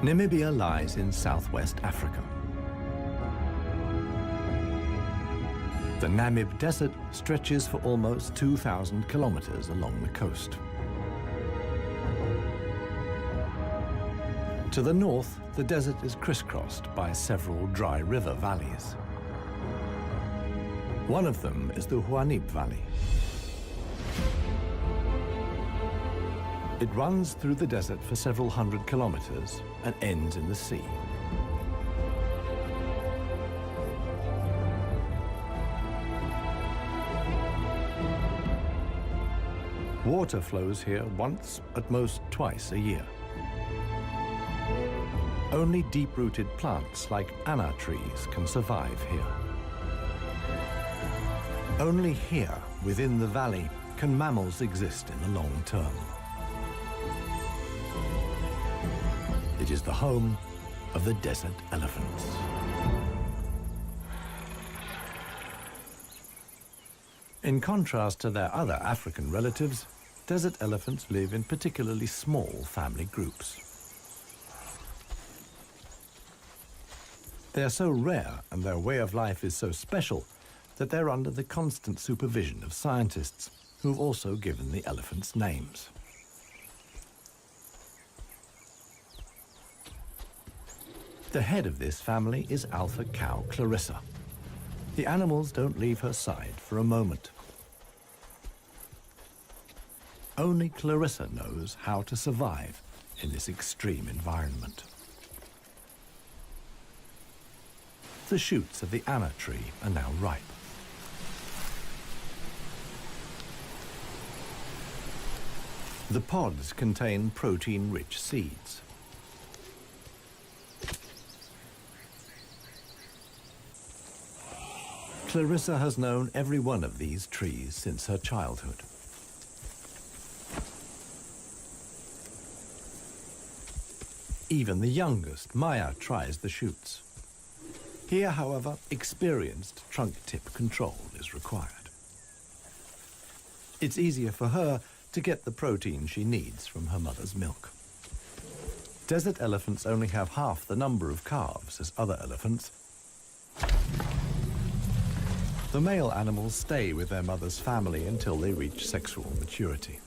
Namibia lies in southwest Africa. The Namib Desert stretches for almost 2,000 kilometers along the coast. To the north, the desert is crisscrossed by several dry river valleys. One of them is the Huanib Valley. It runs through the desert for several hundred kilometers and ends in the sea. Water flows here once, at most twice a year. Only deep-rooted plants like anna trees can survive here. Only here, within the valley, can mammals exist in the long term. It is the home of the desert elephants. In contrast to their other African relatives, desert elephants live in particularly small family groups. They are so rare and their way of life is so special that they're under the constant supervision of scientists who've also given the elephants names. The head of this family is alpha cow Clarissa. The animals don't leave her side for a moment. Only Clarissa knows how to survive in this extreme environment. The shoots of the anna tree are now ripe. The pods contain protein-rich seeds. Clarissa has known every one of these trees since her childhood. Even the youngest, Maya, tries the shoots. Here, however, experienced trunk tip control is required. It's easier for her to get the protein she needs from her mother's milk. Desert elephants only have half the number of calves as other elephants. The male animals stay with their mother's family until they reach sexual maturity.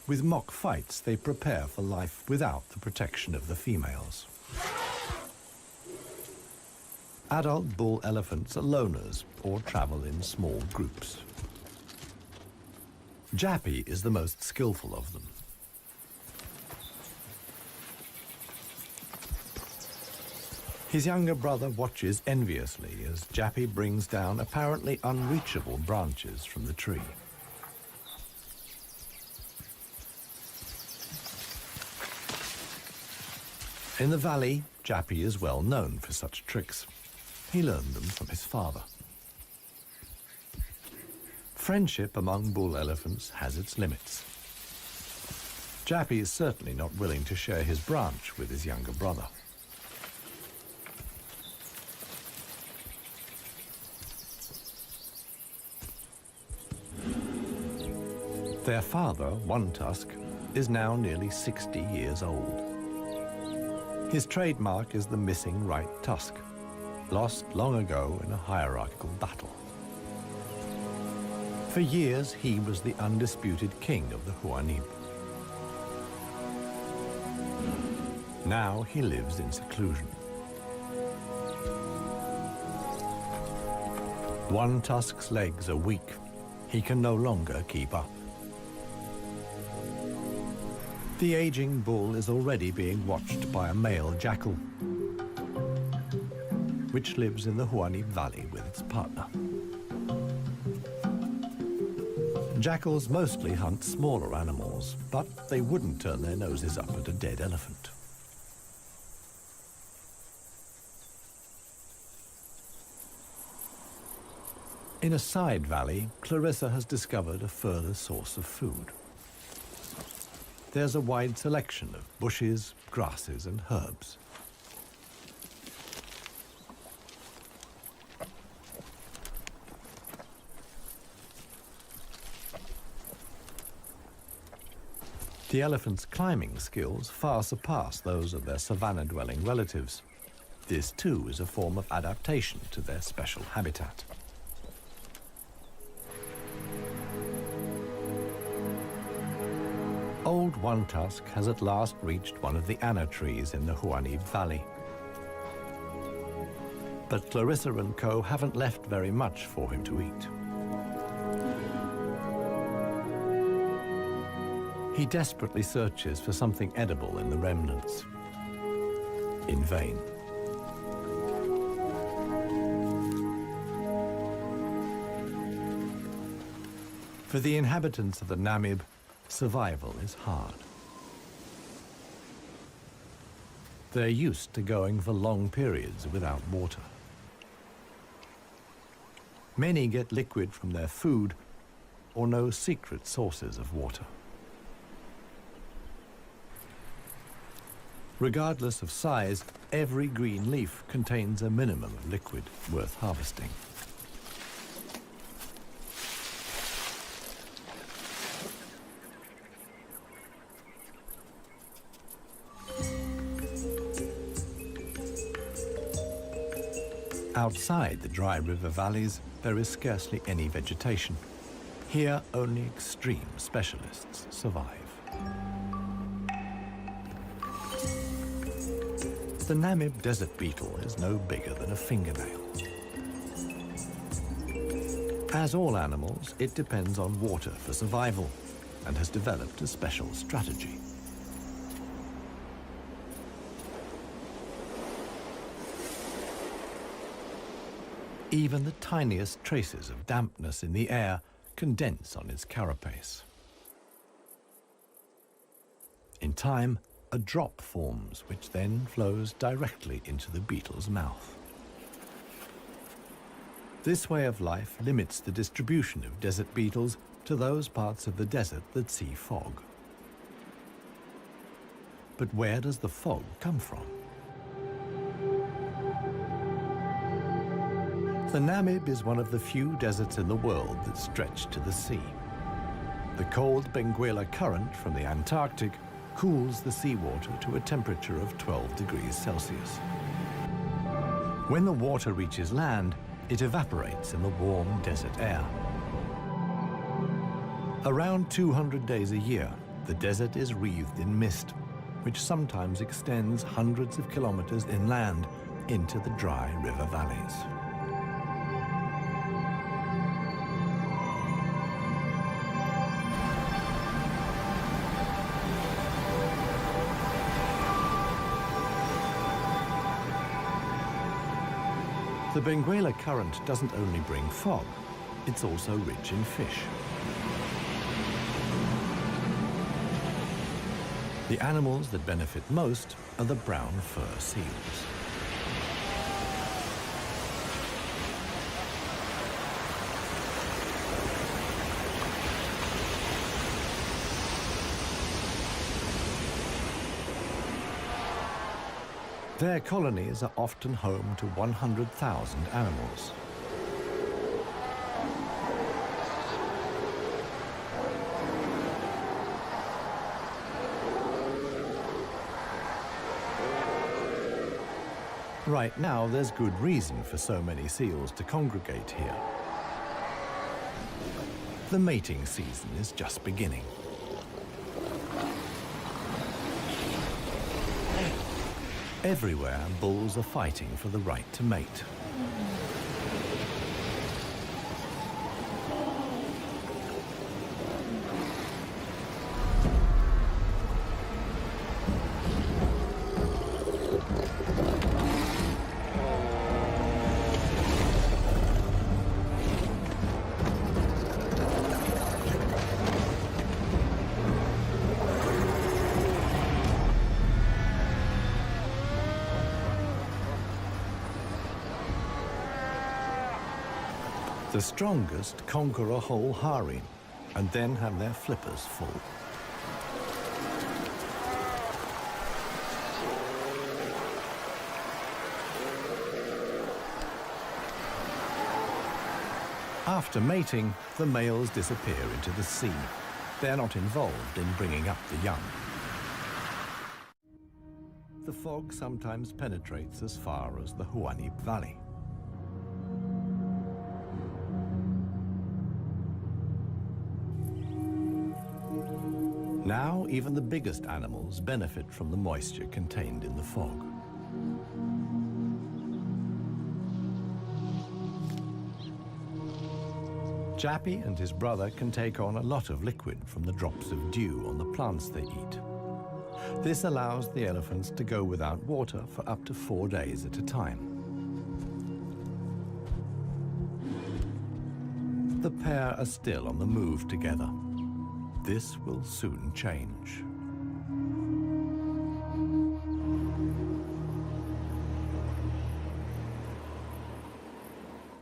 With mock fights, they prepare for life without the protection of the females. Adult bull elephants are loners or travel in small groups. Jappy is the most skillful of them. His younger brother watches enviously as Jappy brings down apparently unreachable branches from the tree. In the valley, Jappy is well known for such tricks. He learned them from his father. Friendship among bull elephants has its limits. Jappy is certainly not willing to share his branch with his younger brother. Their father, One Tusk, is now nearly 60 years old. His trademark is the missing right tusk, lost long ago in a hierarchical battle. For years, he was the undisputed king of the Huanib. Now he lives in seclusion. One Tusk's legs are weak. He can no longer keep up. The aging bull is already being watched by a male jackal, which lives in the Huanib Valley with its partner. Jackals mostly hunt smaller animals, but they wouldn't turn their noses up at a dead elephant. In a side valley, Clarissa has discovered a further source of food. There's a wide selection of bushes, grasses, and herbs. The elephants' climbing skills far surpass those of their savanna-dwelling relatives. This too is a form of adaptation to their special habitat. Old One Tusk has at last reached one of the anna trees in the Huanib Valley. But Clarissa and co haven't left very much for him to eat. He desperately searches for something edible in the remnants. In vain. For the inhabitants of the Namib, survival is hard. They're used to going for long periods without water. Many get liquid from their food or know secret sources of water. Regardless of size, every green leaf contains a minimum of liquid worth harvesting. Outside the dry river valleys, there is scarcely any vegetation. Here, only extreme specialists survive. The Namib desert beetle is no bigger than a fingernail. As all animals, it depends on water for survival and has developed a special strategy. Even the tiniest traces of dampness in the air condense on its carapace. In time, a drop forms, which then flows directly into the beetle's mouth. This way of life limits the distribution of desert beetles to those parts of the desert that see fog. But where does the fog come from? The Namib is one of the few deserts in the world that stretch to the sea. The cold Benguela current from the Antarctic cools the seawater to a temperature of 12 degrees Celsius. When the water reaches land, it evaporates in the warm desert air. Around 200 days a year, the desert is wreathed in mist, which sometimes extends hundreds of kilometers inland into the dry river valleys. The Benguela current doesn't only bring fog, it's also rich in fish. The animals that benefit most are the brown fur seals. Their colonies are often home to 100,000 animals. Right now, there's good reason for so many seals to congregate here. The mating season is just beginning. Everywhere, bulls are fighting for the right to mate. The strongest conquer a whole harem and then have their flippers full. After mating, the males disappear into the sea. They're not involved in bringing up the young. The fog sometimes penetrates as far as the Huanib Valley. Now, even the biggest animals benefit from the moisture contained in the fog. Jappy and his brother can take on a lot of liquid from the drops of dew on the plants they eat. This allows the elephants to go without water for up to 4 days at a time. The pair are still on the move together. This will soon change.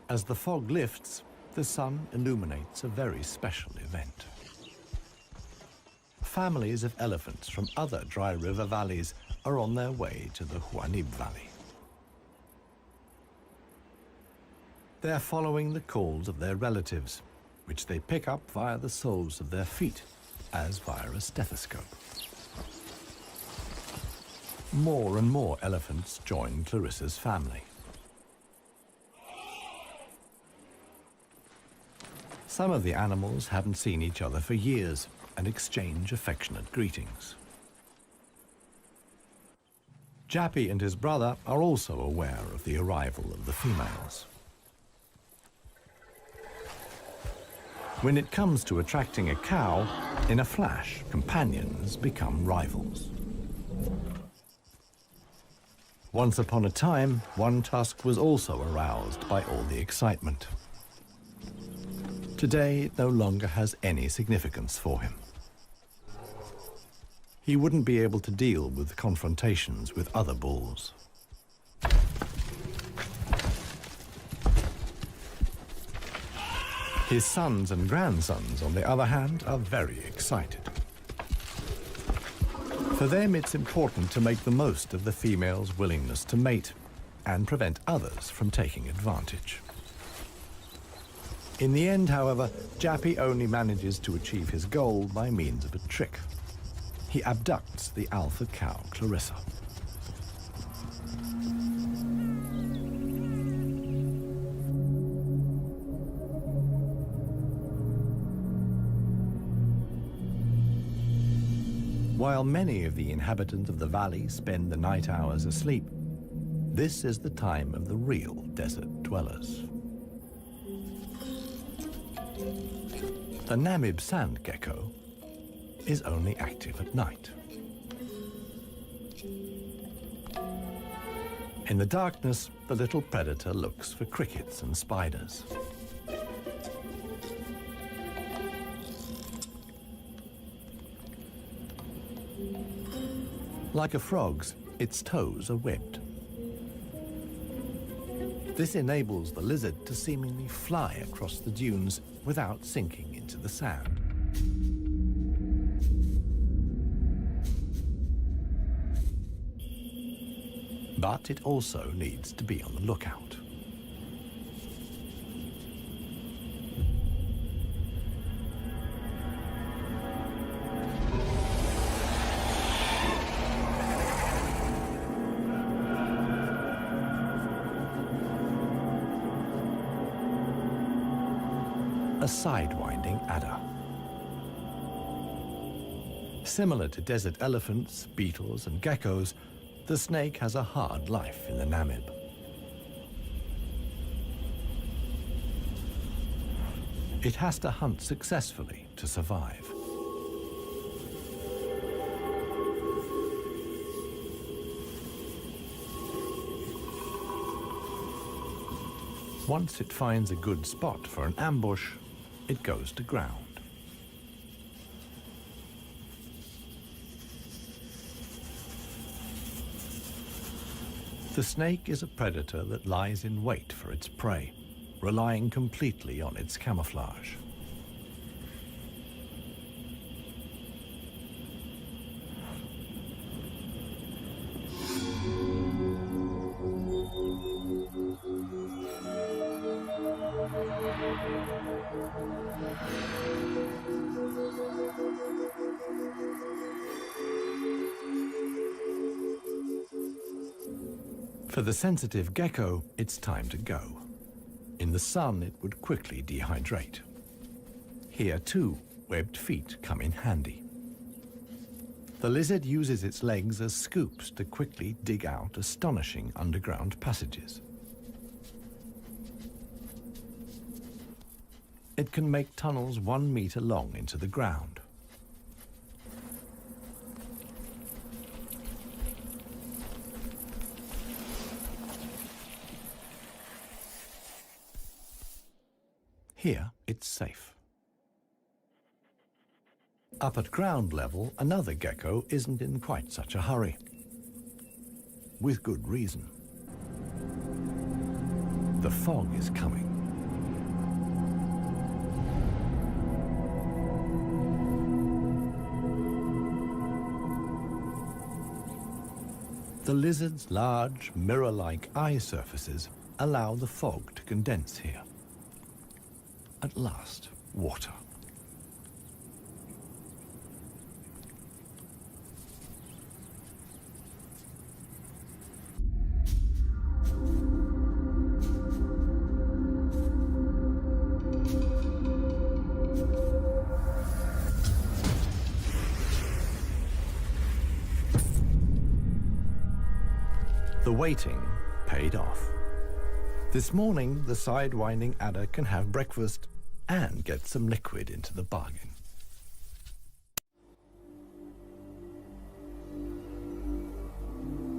As the fog lifts, the sun illuminates a very special event. Families of elephants from other dry river valleys are on their way to the Huanib Valley. They're following the calls of their relatives, which they pick up via the soles of their feet, as via a stethoscope. More and more elephants join Clarissa's family. Some of the animals haven't seen each other for years and exchange affectionate greetings. Jappy and his brother are also aware of the arrival of the females. When it comes to attracting a cow, in a flash, companions become rivals. Once upon a time, one tusk was also aroused by all the excitement. Today, it no longer has any significance for him. He wouldn't be able to deal with confrontations with other bulls. His sons and grandsons, on the other hand, are very excited. For them, it's important to make the most of the female's willingness to mate and prevent others from taking advantage. In the end, however, Jappy only manages to achieve his goal by means of a trick. He abducts the alpha cow, Clarissa. While many of the inhabitants of the valley spend the night hours asleep, this is the time of the real desert dwellers. The Namib sand gecko is only active at night. In the darkness, the little predator looks for crickets and spiders. Like a frog's, its toes are webbed. This enables the lizard to seemingly fly across the dunes without sinking into the sand. But it also needs to be on the lookout. A sidewinding adder. Similar to desert elephants, beetles, and geckos, the snake has a hard life in the Namib. It has to hunt successfully to survive. Once it finds a good spot for an ambush, it goes to ground. The snake is a predator that lies in wait for its prey, relying completely on its camouflage. For the sensitive gecko, it's time to go. In the sun, it would quickly dehydrate. Here, too, webbed feet come in handy. The lizard uses its legs as scoops to quickly dig out astonishing underground passages. It can make tunnels 1 meter long into the ground. Here, it's safe. Up at ground level, another gecko isn't in quite such a hurry. With good reason. The fog is coming. The lizard's large, mirror-like eye surfaces allow the fog to condense here. At last, water. The waiting paid off. This morning, the sidewinding adder can have breakfast and get some liquid into the bargain.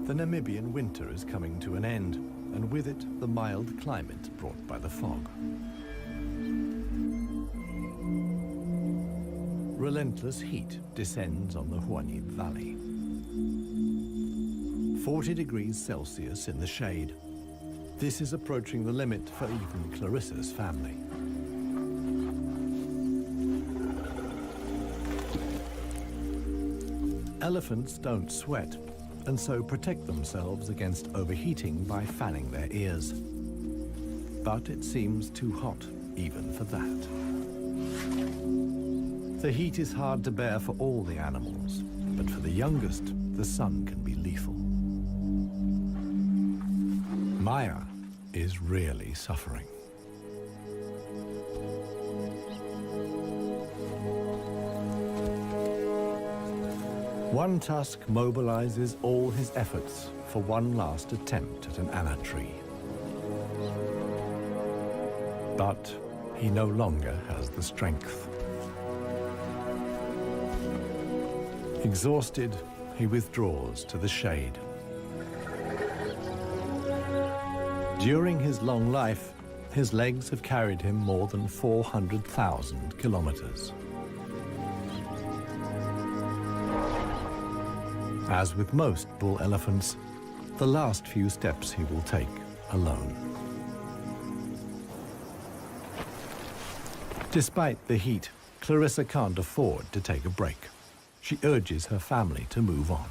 The Namibian winter is coming to an end, and with it, the mild climate brought by the fog. Relentless heat descends on the Huanid Valley. 40 degrees Celsius in the shade. This is approaching the limit for even Clarissa's family. Elephants don't sweat, and so protect themselves against overheating by fanning their ears. But it seems too hot, even for that. The heat is hard to bear for all the animals, but for the youngest, the sun can be lethal. Maya is really suffering. One tusk mobilizes all his efforts for one last attempt at an anna tree. But he no longer has the strength. Exhausted, he withdraws to the shade. During his long life, his legs have carried him more than 400,000 kilometers. As with most bull elephants, the last few steps he will take alone. Despite the heat, Clarissa can't afford to take a break. She urges her family to move on.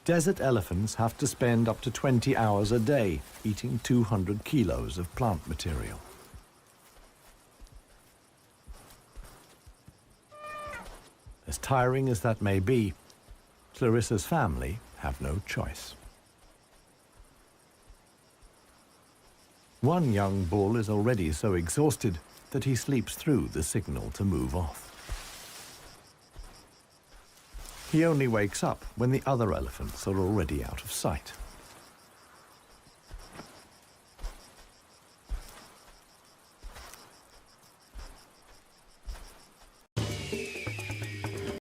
Desert elephants have to spend up to 20 hours a day eating 200 kilos of plant material. As tiring as that may be, Clarissa's family have no choice. One young bull is already so exhausted that he sleeps through the signal to move off. He only wakes up when the other elephants are already out of sight.